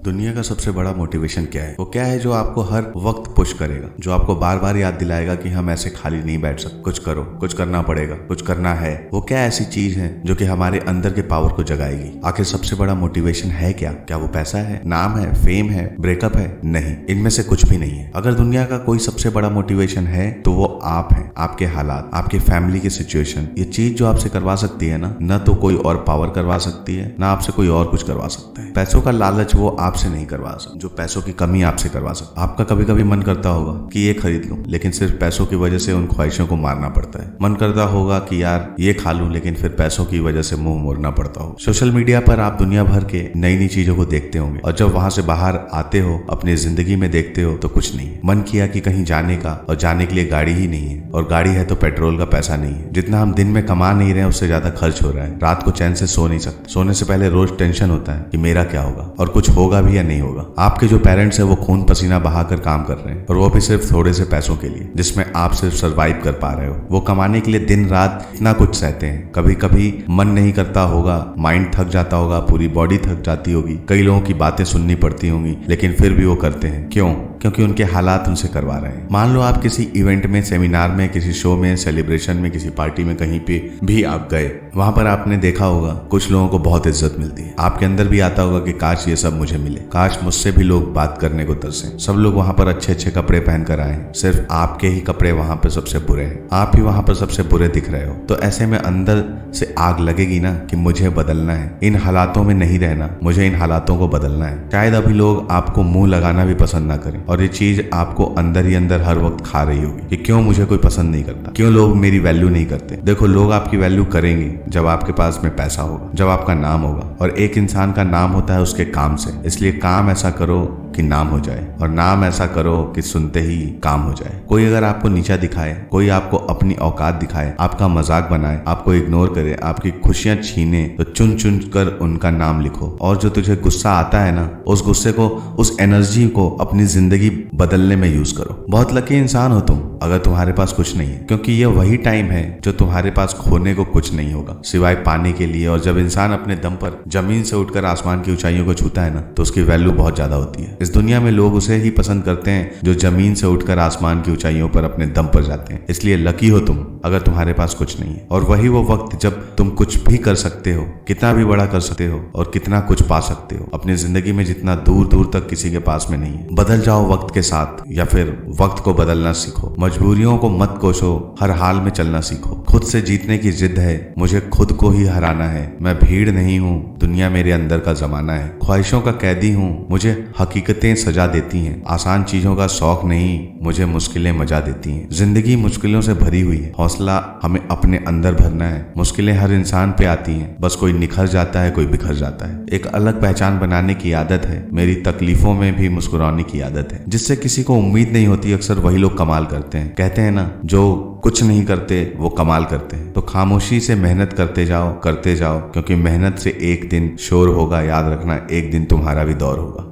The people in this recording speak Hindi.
दुनिया का सबसे बड़ा मोटिवेशन क्या है? वो क्या है जो आपको हर वक्त पुश करेगा, जो आपको बार बार याद दिलाएगा कि हम ऐसे खाली नहीं बैठ सकते, कुछ करो, कुछ करना पड़ेगा, कुछ करना है। वो क्या ऐसी चीज है जो कि हमारे अंदर के पावर को जगाएगी? आखिर सबसे बड़ा मोटिवेशन है क्या? क्या वो पैसा है, नाम है, फेम है, ब्रेकअप है? नहीं, इनमें से कुछ भी नहीं है। अगर दुनिया का कोई सबसे बड़ा मोटिवेशन है तो वो आप हैं, आपके हालात, आपके फैमिली की सिचुएशन। ये चीज जो आपसे करवा सकती है ना, न तो कोई और पावर करवा सकती है, ना आपसे कोई और कुछ करवा सकता है। पैसों का लालच वो आपसे नहीं करवा सकता जो पैसों की कमी आपसे करवा सकता। आपका कभी कभी मन करता होगा कि ये खरीद लूं, लेकिन सिर्फ पैसों की वजह से उन ख्वाहिशों को मारना पड़ता है। मन करता होगा कि यार ये खा लूं, लेकिन फिर पैसों की वजह से मुंह मोड़ना पड़ता हो। सोशल मीडिया पर आप दुनिया भर के नई नई चीजों को देखते होंगे, और जब वहां से बाहर आते हो, अपनी जिंदगी में देखते हो, तो कुछ नहीं है। मन किया कि कहीं जाने का, और जाने के लिए गाड़ी ही नहीं है, और गाड़ी है तो पेट्रोल का पैसा नहीं है। जितना हम दिन में कमा नहीं रहे उससे ज्यादा खर्च हो रहा है। रात को चैन से सो नहीं सकते। सोने से पहले रोज टेंशन होता है कि मेरा क्या होगा, और कुछ होगा भी या नहीं होगा। आपके जो पेरेंट्स है वो खून पसीना बहाकर काम कर रहे हैं, और वो भी सिर्फ थोड़े से पैसों के लिए, जिसमें आप सिर्फ सरवाइव कर पा रहे हो। वो कमाने के लिए दिन रात इतना कुछ सहते हैं। कभी कभी मन नहीं करता होगा, माइंड थक जाता होगा, पूरी बॉडी थक जाती होगी, कई लोगों की बातें सुननी पड़ती होंगी, लेकिन फिर भी वो करते हैं। क्यों? क्योंकि उनके हालात उनसे करवा रहे हैं। मान लो आप किसी इवेंट में, सेमिनार में, किसी शो में, सेलिब्रेशन में, किसी पार्टी में, कहीं पे भी आप गए, वहां पर आपने देखा होगा कुछ लोगों को बहुत इज्जत मिलती है। आपके अंदर भी आता होगा कि काश ये सब मुझे मिले, काश मुझसे भी लोग बात करने को तरसे। सब लोग वहां पर अच्छे अच्छे कपड़े पहन कर आए, सिर्फ आपके ही कपड़े वहां पर सबसे बुरे हैं, आप ही वहां पर सबसे बुरे दिख रहे हो। तो ऐसे में अंदर से आग लगेगी ना कि मुझे बदलना है, इन हालातों में नहीं रहना, मुझे इन हालातों को बदलना है। शायद अभी लोग आपको मुंह लगाना भी पसंद ना करें, और ये चीज आपको अंदर ही अंदर हर वक्त खा रही होगी कि क्यों मुझे कोई पसंद नहीं करता, क्यों लोग मेरी वैल्यू नहीं करते। देखो, लोग आपकी वैल्यू करेंगे जब आपके पास में पैसा होगा, जब आपका नाम होगा, और एक इंसान का नाम होता है उसके काम से। इसलिए काम ऐसा करो कि नाम हो जाए, और नाम ऐसा करो कि सुनते ही काम हो जाए। कोई अगर आपको नीचा दिखाए, कोई आपको अपनी औकात दिखाए, आपका मजाक बनाए, आपको इग्नोर करे, आपकी खुशियां छीने, तो चुन चुन कर उनका नाम लिखो। और जो तुझे गुस्सा आता है ना, उस गुस्से को, उस एनर्जी को अपनी जिंदगी बदलने में यूज करो। बहुत लकी इंसान हो तुम अगर तुम्हारे पास कुछ नहीं है, क्योंकि ये वही टाइम है जो तुम्हारे पास खोने को कुछ नहीं होगा सिवाय पाने के लिए। और जब इंसान अपने दम पर जमीन से उठकर आसमान की ऊंचाइयों को छूता है ना, तो उसकी वैल्यू बहुत ज्यादा होती है। इस दुनिया में लोग उसे ही पसंद करते हैं जो जमीन से उठकर आसमान की ऊंचाइयों पर अपने दम पर जाते हैं। इसलिए लकी हो तुम अगर तुम्हारे पास कुछ नहीं है। और वही वो वक्त जब तुम कुछ भी कर सकते हो, कितना भी बड़ा कर सकते हो, और कितना कुछ पा सकते हो अपनी जिंदगी में, जितना दूर दूर तक किसी के पास में नहीं है। बदल जाओ वक्त के साथ, या फिर वक्त को बदलना सीखो। मजबूरियों को मत कोसो, हर हाल में चलना सीखो। खुद से जीतने की जिद है, मुझे खुद को ही हराना है। मैं भीड़ नहीं हूँ, दुनिया मेरे अंदर का जमाना है। ख्वाहिशों का कैदी हूँ, मुझे हकीकतें सजा देती हैं। आसान चीजों का शौक नहीं, मुझे मुश्किलें मजा देती हैं। जिंदगी मुश्किलों से भरी हुई है, हौसला हमें अपने अंदर भरना है। मुश्किलें हर इंसान पे आती हैं, बस कोई निखर जाता है, कोई बिखर जाता है। एक अलग पहचान बनाने की आदत है, मेरी तकलीफों में भी मुस्कुराने की आदत है। जिससे किसी को उम्मीद नहीं होती, अक्सर वही लोग कमाल करते हैं। कहते हैं ना, जो कुछ नहीं करते वो कमाल करते हैं। तो खामोशी से मेहनत करते जाओ, करते जाओ, क्योंकि मेहनत से एक दिन शोर होगा। याद रखना, एक दिन तुम्हारा भी दौर होगा।